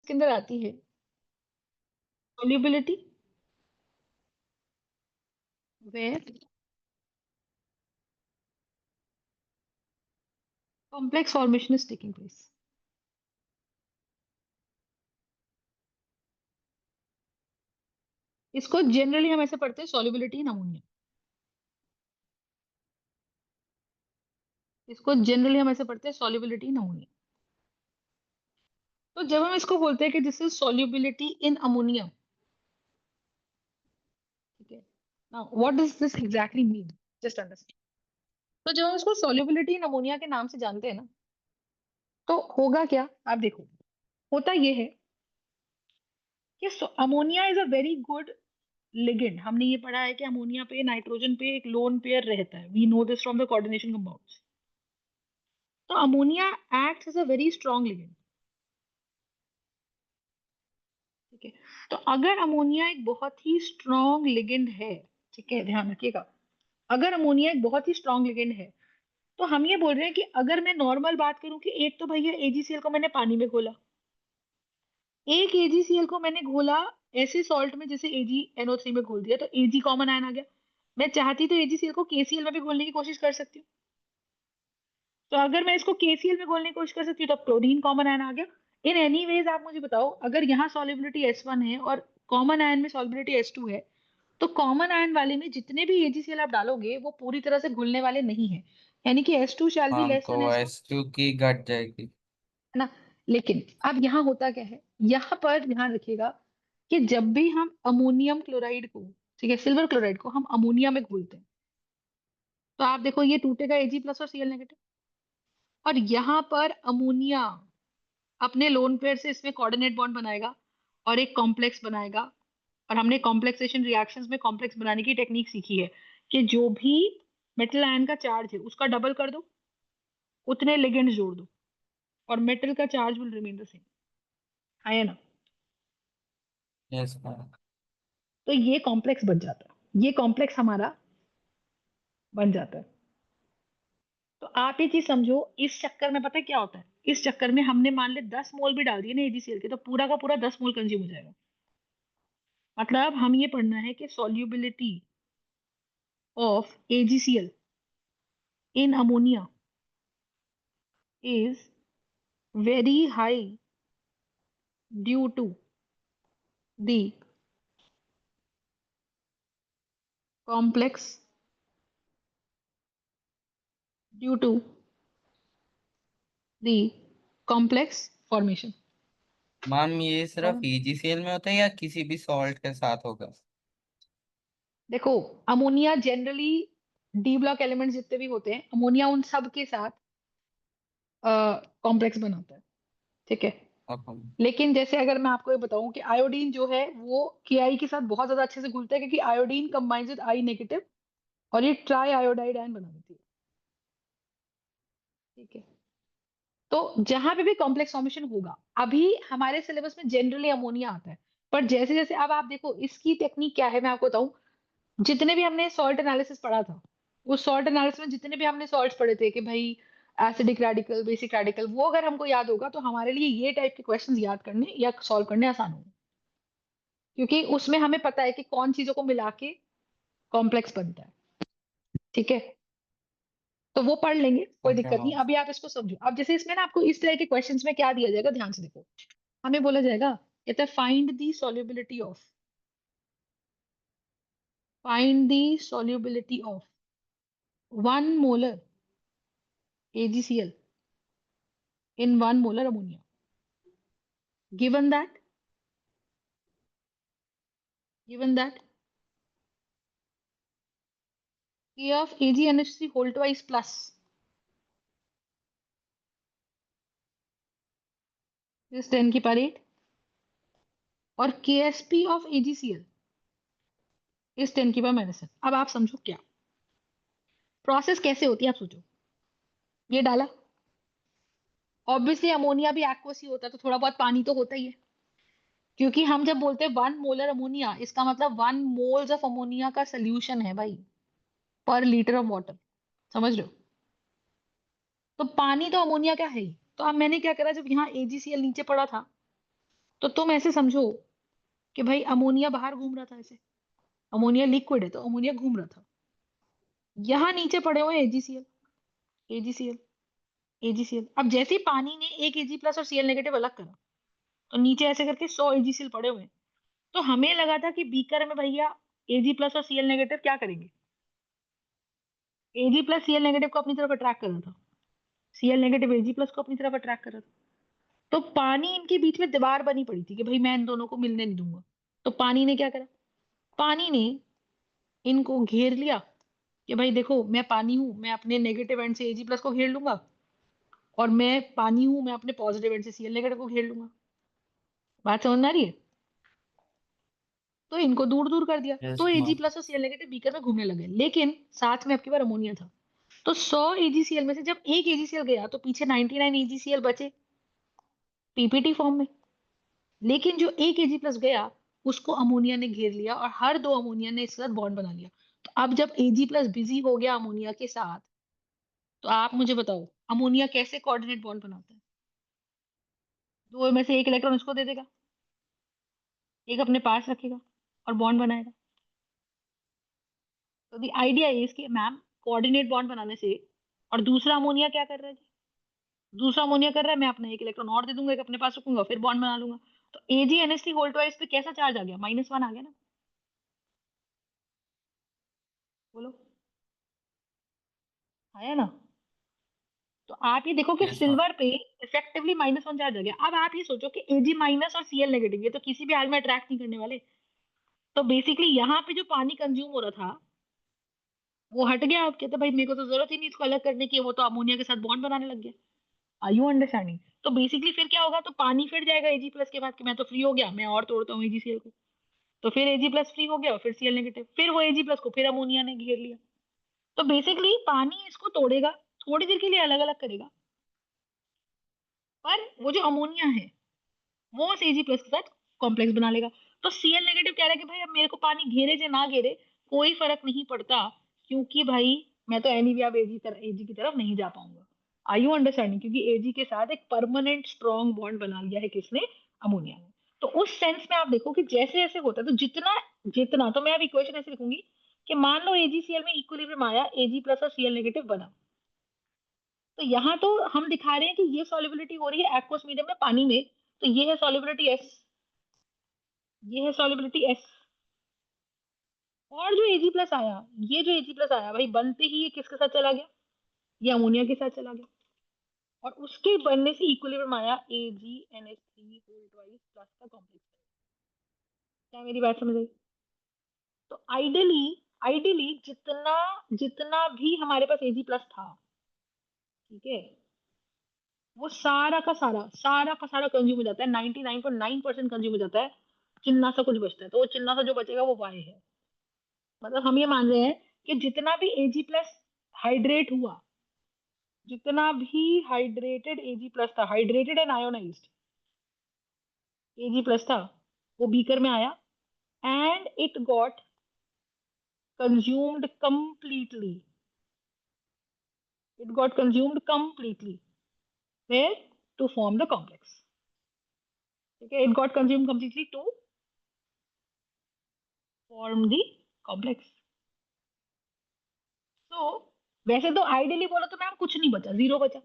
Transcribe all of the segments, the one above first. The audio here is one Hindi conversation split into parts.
के अंदर आती है solubility where complex formation is taking place. इसको जनरली हम ऐसे पढ़ते हैं solubility in ammonia. इसको जनरली हम ऐसे पढ़ते हैं solubility in ammonia. तो जब हम इसको बोलते हैं कि this is solubility in ammonia, ठीक है, now what does this exactly mean, just understand. तो जब हम इसको solubility in ammonia के नाम से जानते हैं ना, तो होगा क्या आप देखो. होता ये है कि ammonia is a very good ligand. हमने ये पढ़ा है कि अमोनिया पे नाइट्रोजन पे एक लोन पेयर रहता है. We know this from the coordination compounds. तो ammonia acts as a very strong ligand. ठीक है. तो अगर अमोनिया एक बहुत ही स्ट्रॉन्ग लिगेंड है, ठीक है, ध्यान रखिएगा, अगर अमोनिया एक बहुत ही स्ट्रॉन्ग लिगेंड है, तो हम ये बोल रहे हैं कि अगर मैं नॉर्मल बात करूं कि एक तो भैया एजीसीएल को मैंने पानी में घोला, एक एजीसीएल को मैंने घोला ऐसे सॉल्ट में जैसे AgNO3 में घोल दिया, तो Ag कॉमन आयन आ गया. मैं चाहती तो AgCl को KCl में भी घोलने की कोशिश कर सकती हूँ. तो अगर मैं इसको KCl में घोलने की कोशिश कर सकती हूँ तो क्लोरीन कॉमन आयन आ गया. इन एनी वेज आप मुझे बताओ, अगर यहाँ सॉल्युबिलिटी S1 है और कॉमन आयन में सॉल्युबिलिटी S2 है, तो कॉमन आयन वाले में जितने भी AgCl आप डालोगे वो पूरी तरह से घुलने वाले नहीं है. यानी कि S2 शैल बी हाँ, लेस तो देन S1, S2 की घट जाएगी। है ना. लेकिन अब यहाँ होता क्या है, यहाँ पर ध्यान रखिएगा कि जब भी हम अमोनियम क्लोराइड को, ठीक है, सिल्वर क्लोराइड को हम अमोनिया में घोलते हैं, तो आप देखो ये टूटेगा Ag प्लस और Cl नेगेटिव. और यहाँ पर अमोनिया अपने लोन पेयर से इसमें कोऑर्डिनेट बॉन्ड बनाएगा और एक कॉम्प्लेक्स बनाएगा. और हमने कॉम्प्लेक्सेशन रिएक्शंस में कॉम्प्लेक्स बनाने की टेक्निक सीखी है कि जो भी मेटल आयन का चार्ज है उसका डबल कर दो, उतने लिगेंड्स जोड़ दो, और मेटल का charge will remain the same. है ना. Yes ma'am. तो ये कॉम्प्लेक्स बन जाता है, ये कॉम्प्लेक्स हमारा बन जाता है. तो आप ये चीज समझो, इस चक्कर में पता है क्या होता है, इस चक्कर में हमने मान ले 10 मोल भी डाल दिए ना AgCl के, तो पूरा का पूरा 10 मोल कंज्यूम हो जाएगा. मतलब हम ये पढ़ना है कि solubility of AgCl in ammonia is very high due to the complex, due to the complex formation. Ma'am, ये सिर्फ और EgCl में होता है या किसी भी सॉल्ट के साथ होगा? देखो, ammonia generally D block elements जितने भी होते हैं, अमोनिया उन सब के साथ कॉम्प्लेक्स बनाता है. ठीक है. ओके। लेकिन जैसे अगर मैं आपको ये बताऊं कि आयोडीन जो है वो KI के साथ बहुत ज्यादा अच्छे से घुलता है, क्योंकि iodine combines with I negative और ये ट्राई आयोडाइड आयन बना देती है. ठीक है. तो जहां पे भी कॉम्प्लेक्स फॉर्मेशन होगा, अभी हमारे सिलेबस में जनरली अमोनिया आता है, पर जैसे जैसे अब आप देखो इसकी टेक्निक क्या है मैं आपको बताऊं. जितने भी हमने सॉल्ट एनालिसिस पढ़ा था, उस सॉल्ट एनालिसिस में जितने भी हमने सॉल्ट्स पढ़े थे कि भाई एसिडिक रेडिकल, बेसिक रेडिकल, वो अगर हमको याद होगा तो हमारे लिए ये टाइप के क्वेश्चंस याद करने या सॉल्व करने आसान होंगे, क्योंकि उसमें हमें पता है कि कौन चीजों को मिला के कॉम्प्लेक्स बनता है. ठीक है. तो वो पढ़ लेंगे, कोई ओके दिक्कत नहीं. मैम। अभी आप इसको समझो. अब जैसे इसमें ना आपको इस तरह के क्वेश्चंस में क्या दिया जाएगा, ध्यान से देखो. हमें बोला जाएगा, कहता है find the solubility of 1 molar AgCl in 1 molar ammonia. Given that, given that K of AgNH3 whole twice plus is 10 की पावर 8 और KSP of AgCl is 10 की पावर -7. अब आप समझो क्या प्रोसेस कैसे होती है, आप सोचो. ये डाला, ऑब्वियसली अमोनिया भी एक्वस ही होता है, तो थोड़ा बहुत पानी तो होता ही है, क्योंकि हम जब बोलते हैं 1 मोलर अमोनिया, इसका मतलब 1 मोल्स ऑफ अमोनिया का सोल्यूशन है भाई, पर लीटर ऑफ वाटर. समझ रहे हो. तो पानी तो अमोनिया का है ही. तो अब मैंने क्या करा, जब यहाँ AgCl नीचे पड़ा था, तो तुम ऐसे समझो कि भाई अमोनिया बाहर घूम रहा था, ऐसे अमोनिया लिक्विड है तो अमोनिया घूम रहा था, यहाँ नीचे पड़े हुए एजीसीएल, एजीसीएल, एजीसीएल। अब जैसे ही पानी ने एक एजी प्लस और सीएल नेगेटिव अलग करा, तो नीचे ऐसे करके 100 एजीसीएल पड़े हुए हैं। तो हमें लगा था कि बीकर में भैया एजी प्लस और सीएल नेगेटिव क्या करेंगे, एजी प्लस सीएल नेगेटिव को अपनी तरफ अट्रैक्ट कर रहा था, सीएल नेगेटिव एजी प्लस को अपनी तरफ अट्रैक्ट कर रहा था। तो पानी इनके बीच में दीवार बनी पड़ी थी कि भाई मैं इन दोनों को मिलने नहीं दूंगा। तो पानी ने क्या करा, पानी ने इनको घेर लिया कि भाई देखो मैं पानी हूं, मैं अपने नेगेटिव एंड से एजी प्लस को घेर लूंगा, और मैं पानी हूं, मैं अपने पॉजिटिव एंड से सीएल नेगेटिव को घेर लूंगा। बात समझ में आ रही है? तो इनको दूर दूर कर दिया, यस तो एजी मैम। प्लस और सीएल नेगेटिव बीकर में घूमने लगे, लेकिन साथ में आपकी बार अमोनिया था। तो 100 एजीसीएल में से जब एक एजीसीएल गया तो पीछे 99 एजीसीएल बचे पीपीटी फॉर्म में। लेकिन जो एक एजी प्लस गया उसको अमोनिया ने घेर लिया, और हर दो अमोनिया ने इसके साथ बॉन्ड बना लिया। तो अब जब एजी प्लस बिजी हो गया अमोनिया के साथ, तो आप मुझे बताओ अमोनिया कैसे कोऑर्डिनेट बॉन्ड बनाता है? दो में से एक इलेक्ट्रॉन उसको दे देगा, एक अपने पास रखेगा और बॉन्ड बनाएगा। तो द आइडिया इज कि मैम कोऑर्डिनेट बॉन्ड बनाने से, और दूसरा अमोनिया क्या कर रहा है जी? दूसरा अमोनिया कर रहा है मैं अपना एक इलेक्ट्रॉन और दे दूंगा, एक अपने पास रखूंगा, फिर बॉन्ड बना लूंगा। तो एजीएनएसटी होल ट्वाइस पे कैसा चार्ज आ गया, -1 आ गया ना। बोलो, आया ना? तो आप ये देखो कि यस मैम। सिल्वर पे इफेक्टिवली -1 चार्ज आ गया। अब आप ये सोचो कि एजी माइनस और सीएल नेगेटिव ये तो किसी भी हाल में अट्रैक्ट नहीं करने वाले। तो बेसिकली यहाँ पे जो पानी कंज्यूम हो रहा था वो हट गया। आप कहते भाई मेरे को तो जरूरत ही नहीं इसको अलग करने की, वो तो अमोनिया के साथ बॉन्ड बनाने लग गया। Are you understanding? तो बेसिकली फिर क्या होगा, तो पानी फिर जाएगा एजी प्लस के बाद कि मैं तो फ्री हो गया, मैं और तोड़ता हूँ एजीसीएल को। तो फिर एजी प्लस फ्री हो गया, फिर सीएल नेगेटिव, फिर वो एजी प्लस को फिर अमोनिया ने घेर लिया। तो बेसिकली पानी इसको तोड़ेगा, थोड़ी देर के लिए अलग अलग करेगा, पर वो जो अमोनिया है वो उस एजी प्लस के साथ कॉम्प्लेक्स बना लेगा। तो सीएल नेगेटिव कह रहा है कि भाई अब मेरे को पानी घेरे या ना घेरे कोई फर्क नहीं पड़ता, क्योंकि भाई मैं तो एनी वे अब एजी की तरफ नहीं जा पाऊंगा। Are you understanding? क्योंकि एजी के साथ एक परमानेंट स्ट्रॉन्ग बॉन्ड बना लिया है किसने, अमोनिया ने। तो उस सेंस में आप देखो कि जैसे जैसे होता है तो जितना जितना, तो मैं अब इक्वेशन ऐसे लिखूंगी कि मान लो एजीसीएल में इक्विलिब्रियम आया, एजी प्लस और सीएल नेगेटिव बना। तो यहाँ तो हम दिखा रहे हैं कि ये सॉल्युबिलिटी हो रही है एक्वस मीडियम में, पानी में। तो ये है सॉल्युबिलिटी एस, ये है सॉल्युबिलिटी एस। और जो एजी प्लस आया, ये जो एजी प्लस आया भाई बनते ही ये किसके साथ चला गया, ये अमोनिया के साथ चला गया। और उसके बनने से इक्विलिब्रियम आया AgNH3 होल ट्वाइस प्लस का कॉम्प्लेक्स। क्या मेरी बात समझ आई? तो आइडियली, आइडियली जितना जितना भी हमारे पास एजी प्लस था, ठीक है, वो सारा का सारा कंज्यूम हो जाता है, 99.9% कंज्यूम हो जाता है। चिन्ना सा कुछ बचता है, तो वो चिन्ना सा जो बचेगा वो वाई है। मतलब हम ये मान रहे हैं कि जितना भी एजी प्लस हाइड्रेट हुआ, जितना भी हाइड्रेटेड एजी प्लस था, hydrated and ionised AG plus था, वो बीकर में आया and it got consumed completely, it got consumed completely where, to form the complex. ठीक है, it got consumed completely to form the complex. तो वैसे तो आइडियली बोलो तो मैम कुछ नहीं बचा, जीरो बचा।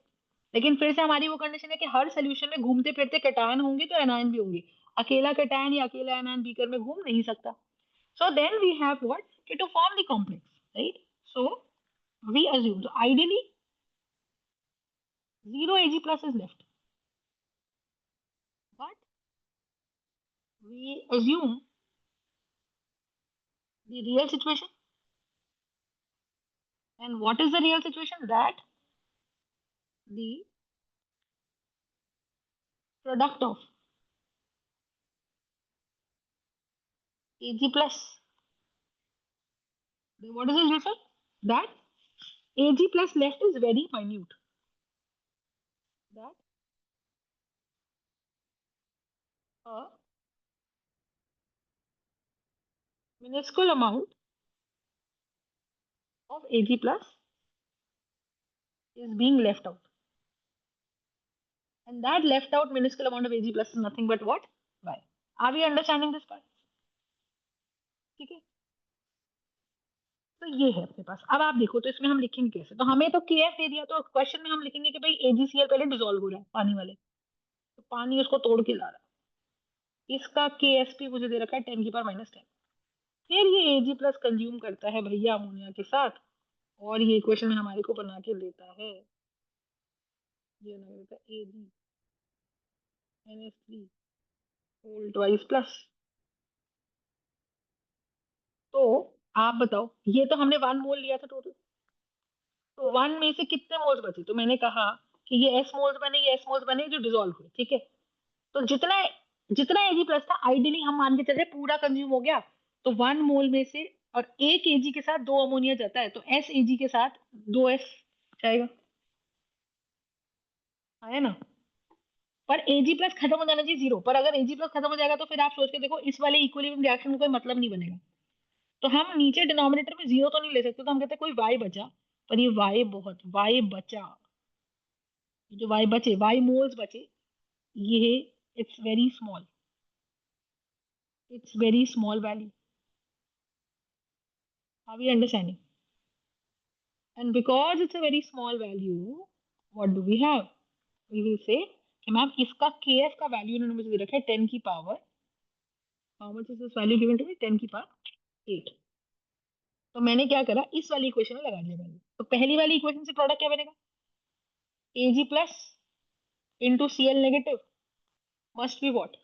लेकिन फिर से हमारी वो कंडीशन है कि हर सोल्यूशन में घूमते फिरते कैटायन होंगे तो एनायन भी होंगे। अकेला कैटायन या अकेला एनायन बीकर में घूम नहीं सकता। So then we have what? To form the complex, right? So we assume, so ideally zero Ag plus is left, but we assume the real situation. And what is the real situation? That the product of Ag plus, what is the result? That Ag plus left is very minute. That a minuscule amount of Ag plus is being left out. And that left out minuscule amount of Ag plus is nothing but what? Y. Are we understanding this part? ठीक है, तो ये है अपने पास। अब आप देखो तो इसमें हम लिखेंगे कैसे, तो हमें तो के एफ दे दिया, तो क्वेश्चन में हम लिखेंगे कि भाई एजीसीएल पहले डिसॉल्व हो रहा है पानी वाले, तो पानी उसको तोड़ के ला रहा है, इसका के एस पी मुझे दे रखा है 10⁻⁻10। फिर ये एजी प्लस कंज्यूम करता है भैया अमोनिया के साथ, और ये इक्वेशन हमारे को बना के देता है, ये बना के देता है एजी NH3 होल ट्वाइस प्लस। तो आप बताओ, ये तो हमने 1 मोल लिया था टोटल, तो 1 में से कितने मोल्स बचे? तो मैंने कहा कि ये एस मोल्स बने, ये एस मोल्स बने जो डिसॉल्व हुए, ठीक है। तो जितना जितना एजी प्लस था आइडियली हम मान के चले पूरा कंज्यूम हो गया, तो 1 मोल में से, और एक एजी के साथ 2 अमोनिया जाता है, तो एस एजी के साथ 2 एस जाएगा, है ना। पर एजी प्लस खत्म हो जाना चाहिए 0, पर अगर एजी प्लस खत्म हो जाएगा तो फिर आप सोच के देखो इस वाले इक्विलिब्रियम रिएक्शन में कोई मतलब नहीं बनेगा। तो हम नीचे डिनोमिनेटर में 0 तो नहीं ले सकते, तो हम कहते हैं कोई वाई बचा, पर ये वाई बहुत वाई बचा, जो वाई बचे, वाई मोल्स बचे, ये it's very small, it's very small value. Are we understanding? And because it's a very small value, what do we have? We will say कि मैम इसका kf का वैल्यू इन्होंने मुझे दे रखा है 10 की power, how much is this value given to me, 10 की पावर 8। तो मैंने क्या करा, इस वाली इक्वेशन में लगा दिया वैल्यू, तो पहली वाली इक्वेशन से प्रोडक्ट क्या बनेगा, Ag plus into Cl negative must be what.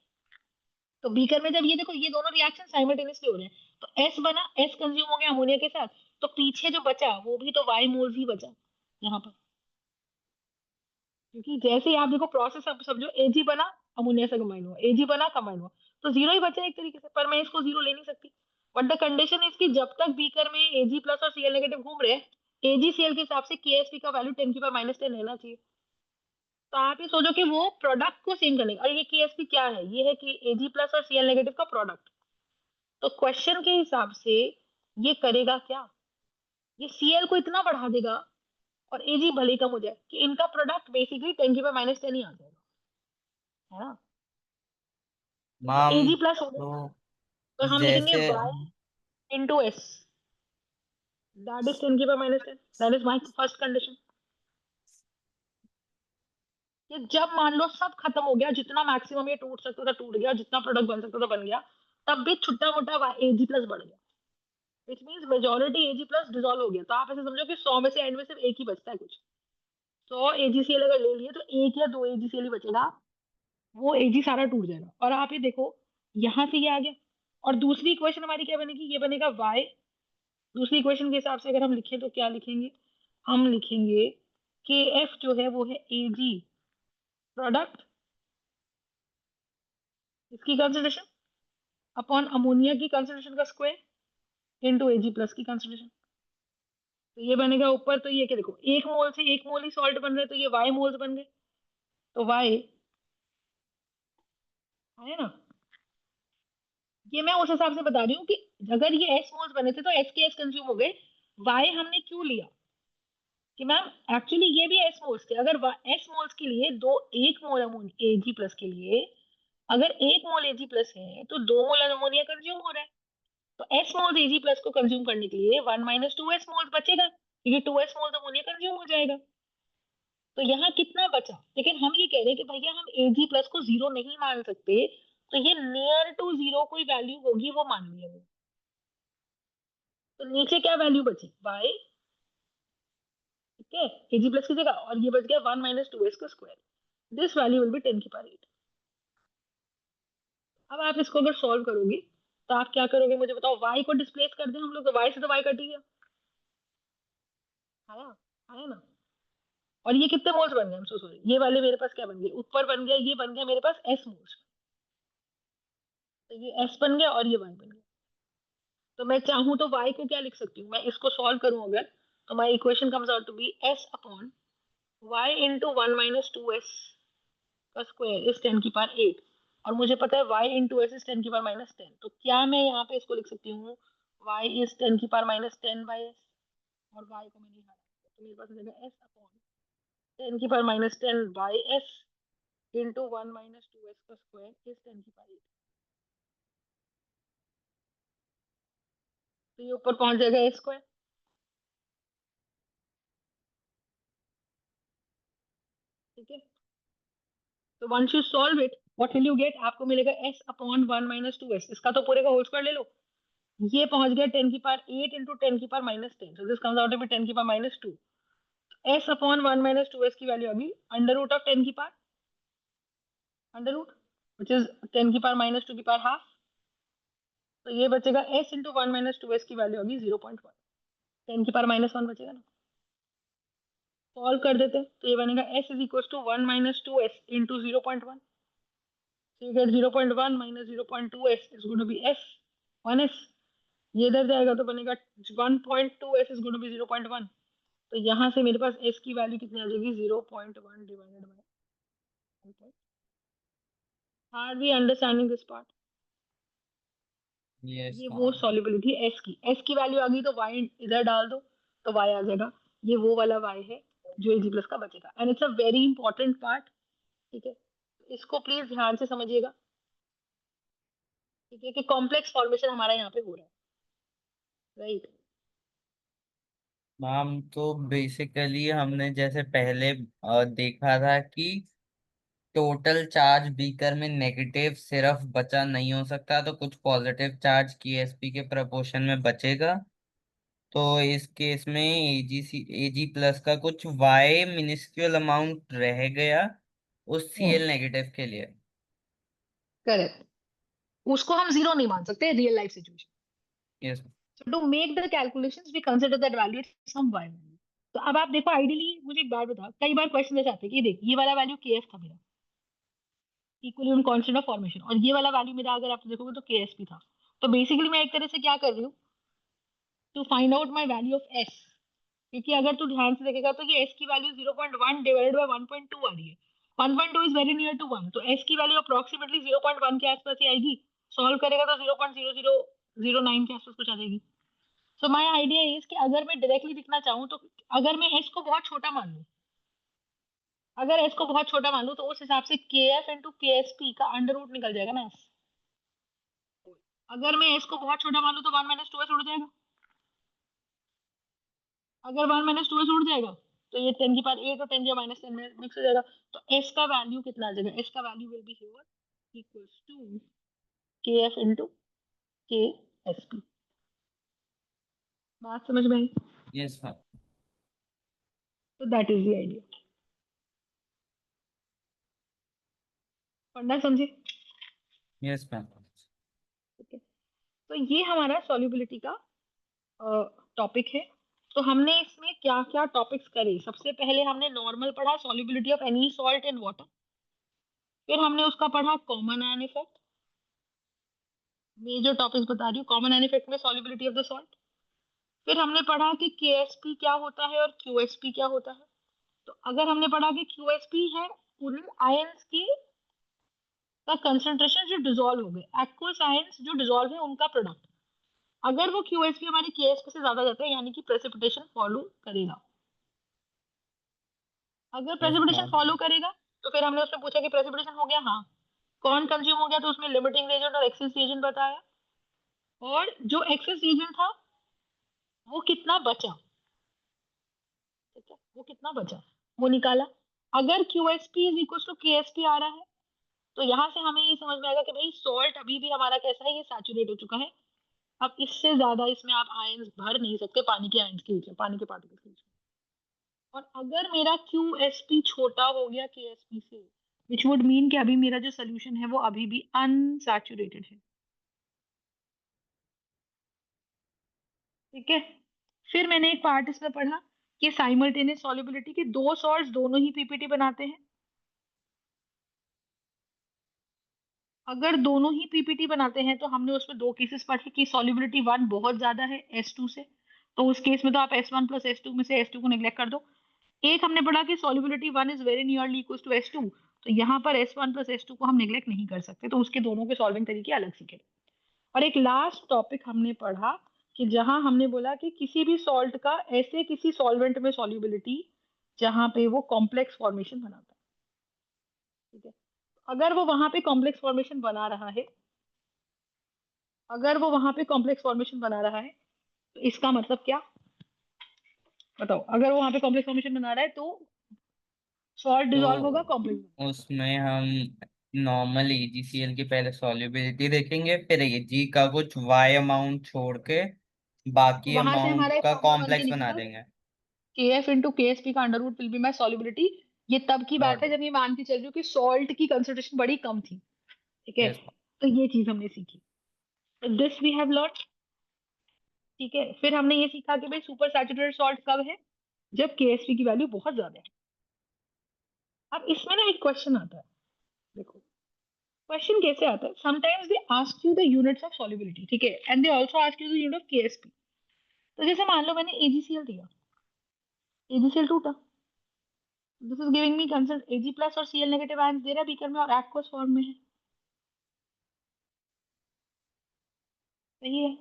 तो बीकर में जब ये देखो ये दोनों रिएक्शन साइमल्टेनियसली हो रहे हैं, तो एस बना, एस कंज्यूम हो गया अमोनिया के साथ, तो पीछे जो बचा वो भी तो वाई मोल्स ही बचा यहाँ पर, क्योंकि जैसे ही आप देखो प्रोसेस, अब समझो एजी बना अमोनिया से कंबाइन हुआ, एजी बना कंबाइन हुआ, तो 0 ही बचा एक तरीके से, पर मैं इसको 0 ले नहीं सकती। बट द कंडीशन इज कि जब तक बीकर में एजी प्लस और सीएल नेगेटिव घूम रहे हैं, एजी सीएल के हिसाब से केएसपी का वैल्यू 10⁻⁻10 रहना चाहिए। तो आप ये सोचो कि वो प्रोडक्ट को सेम करने और ये केएसपी क्या है, ये है कि एजी प्लस और सीएल नेगेटिव का प्रोडक्ट। तो क्वेश्चन के हिसाब से ये करेगा क्या, ये सीएल को इतना बढ़ा देगा और एजी भले ही कम हो जाए कि इनका प्रोडक्ट बेसिकली 10⁻⁻10 ही आ जाएगा, है ना। तो मैम एजी प्लस हो गया, तो तो हम लिखेंगे जैसे y into S, that is 10⁻⁻10, that is my first condition. ये जब मान लो सब खत्म हो गया, जितना मैक्सिमम ये टूट सकता था टूट गया, जितना प्रोडक्ट बन सकता था बन गया, तब भी छोटा मोटा एजी प्लस बढ़ गया, which means majority AG plus dissolve हो गया। तो आप ऐसे समझो कि 100 में से एंड में सिर्फ एक ही बचता है कुछ, 100 एजीसीएल अगर ले लिए तो एक या दो एजीसीएल ही बचेगा, वो एजी सारा टूट जाएगा। और आप ये देखो यहाँ से ये आ गया, और दूसरी इक्वेशन हमारी क्या बनेगी, ये बनेगा y। दूसरी इक्वेशन के हिसाब से अगर हम लिखें तो क्या लिखेंगे, हम लिखेंगे के एफ जो है वो है एजी प्रोडक्ट, इसकी कंसिडरेशन अपॉन अमोनिया की कंसिडरेशन का स्क्वायर इनटू एजी प्लस की कंसिडरेशन। तो ये बनेगा ऊपर, तो ये क्या देखो एक मोल से एक मोल ही सॉल्ट बन रहे हैं, तो ये वाई मोल्स बन गए, तो वाई है ना। ये मैं उस हिसाब से बता रही हूँ कि अगर ये एस मोल्स बने थे तो एस के एस कंज्यूम हो गए, वाई हमने क्यों लिया कि मैम एक्चुअली ये भी एस मोल्स थे, अगर एस मोल्स के लिए दो, 1 मोल अमोनिया एजी प्लस के लिए, अगर 1 मोल एजी प्लस है तो 2 मोल अमोनिया कंज्यूम हो रहा है, तो एस मोल्स एजी प्लस को कंज्यूम करने के लिए 1 - 2 एस मोल्स बचेगा, क्योंकि 2 एस मोल्स अमोनिया कंज्यूम हो जाएगा। तो यहाँ कितना बचा, लेकिन हम ये कह रहे हैं कि भैया हम एजी प्लस को 0 नहीं मान सकते, तो ये नियर टू 0 कोई वैल्यू होगी वो मान लिया वो। तो नीचे क्या वैल्यू बची, बाई, ठीक है, एजी प्लस की जगह, और ये बच गया 1 - 2 एस का square, this value will B 10⁻8। अब आप इसको अगर सॉल्व करोगे तो आप क्या करोगे मुझे बताओ, y को डिस्प्लेस कर दें हम लोग, तो y से तो y कट ही गया, है ना, है ना। और ये कितने मोल्स बन गए, हम सो सॉरी, ये वाले मेरे पास क्या बन गए, ऊपर बन गया, ये बन गया मेरे पास एस मोल्स, तो ये एस बन गया और ये y बन गया। तो मैं चाहूं तो y को क्या लिख सकती हूँ, मैं इसको सॉल्व करूं अगर, तो my equation comes out to be S upon y into 1 - 2 S का स्क्वायर इज 10⁻8, और मुझे पता है y इंटू एस इज 10⁻10, तो क्या मैं यहाँ पे इसको लिख सकती हूँ, y इज 10⁻10 बाई एस, और y को मैंने यहाँ रखा, तो मेरे पास हो जाएगा s upon 10⁻10 by S into 1 minus 2s का स्क्वायर is 10 की पावर 8। तो ये ऊपर पहुंच जाएगा a स्क्वायर। ठीक है, तो once you solve it what will you get, आपको मिलेगा s अपॉन 1 minus 2s, इसका तो पूरे का होल स्क्वायर ले लो। ये पहुंच गया 10 की पावर 8 into 10 की power minus 10, so this comes out to be 10 की power minus 2। s upon 1 minus 2s की वैल्यू अभी अंडर रूट ऑफ 10 की power under root which is 10 की पावर minus 2 की पावर हाफ। तो ये बचेगा s इंटू 1 minus 2s की वैल्यू होगी 0.1, 10 की पावर -1 बचेगा ना। सॉल्व कर देते हैं तो ये बनेगा s is equal to 1 minus 2s into 0.1। so you get 0.1 minus 0.2s is going to be s 1s। ये इधर जाएगा तो बनेगा 1.2s is going to be 0.1। तो यहाँ से मेरे पास s की वैल्यू कितनी आ जाएगी 0.1 divided by 1। Are we understanding this part? Yes ये वो मैम। सॉल्युबिलिटी एस की वैल्यू आ गई तो y इधर डाल दो तो y आ जाएगा। ये वो वाला y है जो Ag प्लस का बचेगा and it's a very important part. ठीक है, इसको प्लीज ध्यान से समझिएगा। ठीक है, कि कॉम्प्लेक्स फॉर्मेशन हमारा यहाँ पे हो रहा है, राइट। मैम तो बेसिकली हमने जैसे पहले देखा था कि टोटल चार्ज बीकर में नेगेटिव सिर्फ बचा नहीं हो सकता, तो कुछ पॉजिटिव चार्ज केएसपी के प्रपोर्शन में बचेगा। तो इस केस में एजी प्लस का कुछ वाई मिनिस्क्यूल अमाउंट रह गया उस सीएल नेगेटिव के लिए। करेक्ट, उसको हम जीरो नहीं मान सकते real life situation. Yes. So to make the calculations, we consider that value as some y value। तो अब आप देखो आइडियली मुझे एक बात बता, कई बार क्वेश्चन ऐसे आते हैं कि देख ये वाला वैल्यू kf था मेरा, इक्विलिब्रियम कांस्टेंट ऑफ फॉर्मेशन, और ये वाला वैल्यू मेरा अगर आप देखोगे तो ksp था। तो बेसिकली मैं एक तरह से क्या कर रही हूँ, to find out my value of s। क्योंकि अगर तू ध्यान से देखेगा तो ये s की वैल्यू 0.1 डिवाइडेड बाय 1.2 आ रही है। 1.2 इज वेरी नियर टू 1, तो s की वैल्यू अप्रोक्सीमेटली 0.1 के आसपास ही आएगी। सॉल्व करेगा तो 0.0009 के आसपास कुछ आ जाएगी। सो माय आइडिया इज कि अगर मैं डायरेक्टली दिखना चाहूँ तो अगर मैं s को बहुत छोटा मान लूँ, अगर s को बहुत छोटा मान लूँ तो उस हिसाब से kf इंटू ksp का अंडर रूट निकल जाएगा ना s। अगर मैं s को बहुत छोटा मान लूँ तो 1 माइनस 2s उड़ जाएगा। अगर 1 माइनस 2s उड़ जाएगा तो ये 10 की पावर 8 और 10 की माइनस 10 में मिक्स हो जाएगा। तो s का वैल्यू कितना आ जाएगा, s का value will be here equals to kf into ksp। बात समझ में आई? Yes ma'am. तो दैट इज द आइडिया। फंडा समझे? Yes ma'am. ठीक है, तो ये हमारा सॉल्युबिलिटी का टॉपिक है। तो हमने इसमें क्या क्या टॉपिक्स करे, सबसे पहले हमने नॉर्मल पढ़ा solubility of any salt in water. फिर हमने उसका पढ़ा common ion effect, major topics बता रही हूँ, कॉमन आयन इफेक्ट में सॉल्युबिलिटी ऑफ द सॉल्ट। फिर हमने पढ़ा कि केएसपी क्या होता है और क्यूएसपी क्या होता है। तो अगर हमने पढ़ा कि क्यूएसपी है पूरे आयंस की का कंसंट्रेशन जो डिसॉल्व हो गए, एक्वस आयंस जो डिसॉल्व है उनका प्रोडक्ट, अगर वो क्यूएसपी हमारे केएसपी से ज्यादा जाता है यानी कि प्रेसिपिटेशन फॉलो करेगा। अगर यस प्रेसिपिटेशन मैम। फॉलो करेगा तो फिर हमने उसमें पूछा कि प्रेसिपिटेशन हो गया, हाँ कौन कंज्यूम हो गया, तो उसमें लिमिटिंग रिएजेंट और एक्सेस रिएजेंट बताया, और जो एक्सेस रिएजेंट था वो कितना बचा। ठीक है, वो कितना बचा वो निकाला। अगर क्यूएसपी इज इक्वल टू केएसपी आ रहा है तो यहाँ से हमें ये समझ में आएगा कि भाई सॉल्ट अभी भी हमारा कैसा है, ये सैचुरेट हो चुका है। अब इससे ज्यादा इसमें आप आयंस भर नहीं सकते पानी के आयंस के बीच, पानी के पार्टिकल्स के बीच में। और अगर मेरा क्यूएसपी छोटा हो गया केएसपी से, विच वुड मीन कि अभी मेरा जो सोल्यूशन है वो अभी भी अनसैचुरेटेड है। ठीक है, फिर मैंने एक पार्ट इसमें पढ़ा कि साइमल्टेनियस सॉल्युबिलिटी के दो सॉल्ट्स दोनों ही पीपीटी बनाते हैं। अगर दोनों ही पीपीटी बनाते हैं तो हमने उसमें दो केसेस पढ़े कि सॉल्युबिलिटी 1 बहुत ज्यादा है S2 से, तो उस केस में तो आप S1 प्लस S2 में से S2 को नेग्लेक्ट कर दो। एक हमने पढ़ा कि solubility 1 is very nearly equal to S2, तो यहाँ पर S1 प्लस S2 को हम नेग्लेक्ट नहीं कर सकते, तो उसके दोनों के सॉल्विंग तरीके अलग सीखे। और एक लास्ट टॉपिक हमने पढ़ा कि जहां हमने बोला कि किसी भी सॉल्ट का ऐसे किसी सॉल्वेंट में सॉल्युबिलिटी जहां पे वो कॉम्प्लेक्स फॉर्मेशन बनाता है। ठीक है, अगर वो वहां पे कॉम्प्लेक्स फॉर्मेशन बना रहा है, अगर वो वहां पे कॉम्प्लेक्स फॉर्मेशन बना रहा है, तो इसका मतलब क्या? बताओ, अगर वो वहां पे कॉम्प्लेक्स फॉर्मेशन बना रहा है तो सॉल्ट डिसॉल्व होगा, तो कॉम्प्लेक्स। उसमें हम नॉर्मल EgCl की पहले सॉल्युबिलिटी देखेंगे, फिर Ag का कुछ Y अमाउंट छोड़ के तो बाकी वहां से अमाउंट हमारा एक का फॉर्मूला बन के कॉम्प्लेक्स बना निकलेगा, देंगे। K F into K S P का under root will be my solubility. ये तब की बात गॉट है इट। जब ये मान के चल रही हूँ कि सॉल्ट की कंसंट्रेशन बड़ी कम थी। ठीक है, यस। तो ये चीज हमने सीखी, तो दिस वी हैव लर्न। ठीक है, फिर हमने ये सीखा कि भाई सुपर सैचुरेटेड सॉल्ट कब है? जब केएसपी की वैल्यू बहुत ज्यादा है। अब इसमें ना एक क्वेश्चन आता है, देखो क्वेश्चन कैसे आता है, sometimes they ask you the units of solubility, ठीक है, and they also ask you the unit of Ksp. तो जैसे मान लो मैंने एजीसीएल दिया, एजीसीएल टूटा, this is giving me concern AG plus और सीएल नेगेटिव आयंस दे रहा है बीकर में और एक्वस फॉर्म में है। सही है।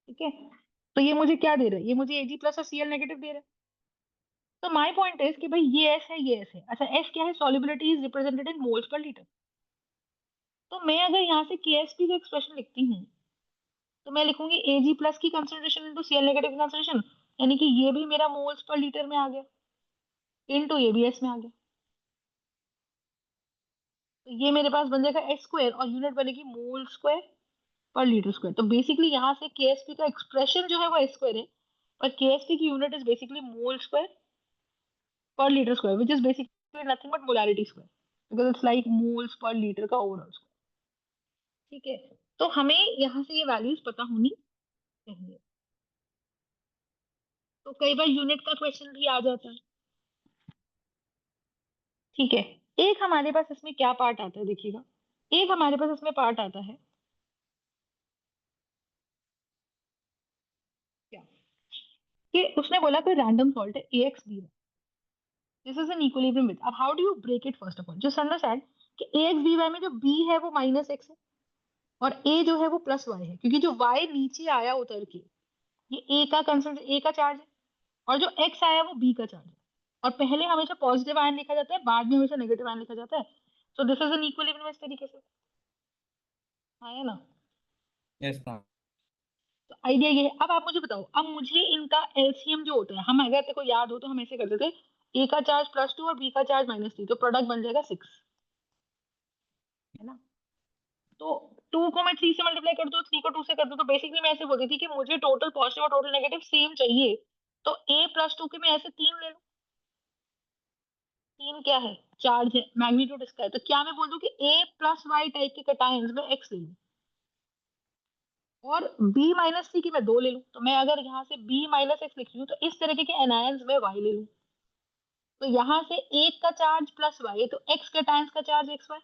ठीक है, तो ये मुझे क्या दे रहा है? ये मुझे एजी प्लस और सीएल नेगेटिव दे रहा है। तो माय पॉइंट इज कि भाई ये एस है, ये एस है। अच्छा, एस क्या है? Solubility is represented in moles per litre. तो मैं अगर यहाँ से केएसपी का एक्सप्रेशन लिखती हूँ, तो मैं लिखूंगी एजी प्लस की कंसंट्रेशन इंटू सीएल नेगेटिव की कंसंट्रेशन, यानी कि ये भी मेरा मोल्स पर लीटर में आ गया, इंटू ये भी एस में आ गया। तो ये मेरे पास बन जाएगा एस स्क्वायर और यूनिट बनेगी मोल स्क्वायर पर लीटर स्क्वायर। तो बेसिकली यहाँ से केएसपी का एक्सप्रेशन जो है वो एस स्क्वायर है, पर केएसपी की unit is basically mole square per litre square, which is basically nothing but molarity square, because it's like moles per litre का ओवरऑल स्क्वायर। ठीक है, तो हमें यहाँ से ये वैल्यूज पता होनी चाहिए। तो कई बार यूनिट का क्वेश्चन भी आ जाता है। ठीक है, एक हमारे पास इसमें क्या पार्ट आता है देखिएगा, एक हमारे पास इसमें पार्ट आता है क्या, कि उसने बोला कोई रैंडम सॉल्ट है AX B, this is an equilibrium with. अब how do you break it? First of all जो संडा सैड कि AX बी वाई में जो B है वो माइनस एक्स है और A जो है वो प्लस वाई है, क्योंकि जो Y नीचे आया उतर के, ये A का कंसंट A का चार्ज है, और जो X आया वो B का चार्ज है। और पहले हमेशा पॉजिटिव आयन लिखा जाता है, बाद में हमेशा नेगेटिव आयन लिखा जाता है। So this is an equilibrium इस तरीके से। हाँ, है ना? Yes ma'am. तो आइडिया ये है। अब आप मुझे बताओ, अब मुझे इनका एलसीएम जो होता है, हम अगर तेरे को याद हो तो हम ऐसे करते थे, ए का चार्ज +2 और बी का चार्ज -3, तो प्रोडक्ट बन जाएगा 6, है ना? तो 2 को मैं 3 से मल्टीप्लाई कर दूं, 3 को 2 से कर दूं, तो बेसिकली मैं ऐसे बोलती थी कि मुझे टोटल पॉजिटिव और टोटल नेगेटिव सेम चाहिए। तो A+2 के मैं ऐसे 3 ले लूं। 3 क्या है? चार्ज है, मैग्नीट्यूड इसका है। तो क्या मैं बोल दूं कि A+Y टाइप के कैटायंस में X ले लूं, और B-3 की मैं 2 ले लूं। तो मैं अगर यहाँ से B-X लिख रही हूँ, तो इस तरीके के एनायंस में Y ले लूं। तो यहाँ से एक का चार्ज प्लस वाई, तो एक्स कैटायंस का चार्ज एक्स वाई,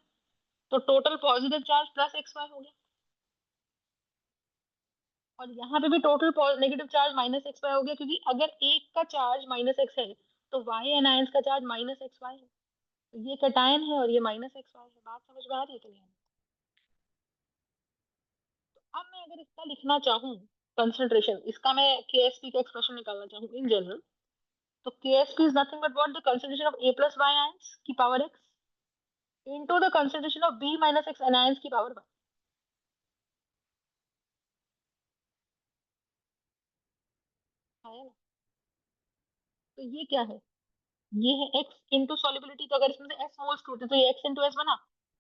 तो total positive charge plus X Y हो गया। और यहाँ पे भी total negative charge minus X Y हो गया, क्योंकि अगर एक का चार्ज माइनस एक्स है तो वाई एनायंस का चार्ज माइनस एक्स वाई है। तो ये कैटायन है और ये माइनस एक्स वाई है। बात समझ में आ रही है क्लियर? अब मैं अगर इसका लिखना चाहूँ कंसंट्रेशन, इसका मैं केएसपी का एक्सप्रेशन निकालना चाहूँ इन जनरल, तो KSP is nothing but what, the concentration of A+Y ions की power x into the concentration of B-X anions की पावर y। है ना? तो ये क्या है? ये है x इंटू सॉल्युबिलिटी। तो अगर इसमें से s मोल्स टूटे तो ये x इंटू एस बना,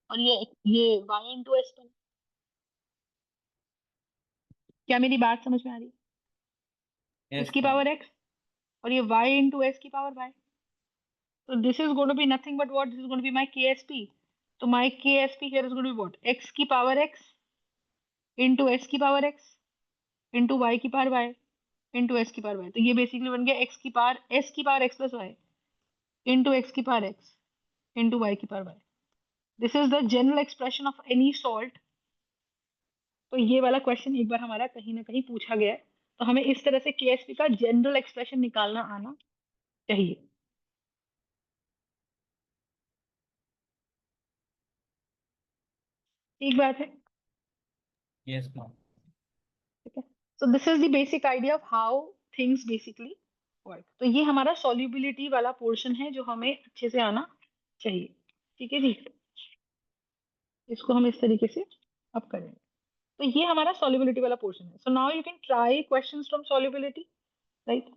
और ये y इंटू एस बना। क्या मेरी बात समझ में आ रही है? यस इसकी मैम। पावर x और ये y इंटू एस की पावर y। तो this is going to be nothing but what, this is going to be my KSP। तो my KSP here is going to be what, x की पावर x इंटू एस की पावर x इंटू y की पावर y इंटू एस की पावर y। तो ये बेसिकली बन गया x की पावर s की power x plus y into x की पावर x इंटू y की power y। This is the general expression of any salt. तो ये वाला क्वेश्चन एक बार हमारा कहीं ना कहीं पूछा गया है, तो हमें इस तरह से केएसपी का जनरल एक्सप्रेशन निकालना आना चाहिए। ठीक बात है। Yes ma'am. ठीक है, so this is the basic idea of how things basically work. तो ये हमारा सॉल्युबिलिटी वाला पोर्शन है जो हमें अच्छे से आना चाहिए। ठीक है जी, इसको हम इस तरीके से अब करेंगे। तो ये हमारा सॉल्युबिलिटी वाला पोर्शन है। So now you can try questions from solubility, right.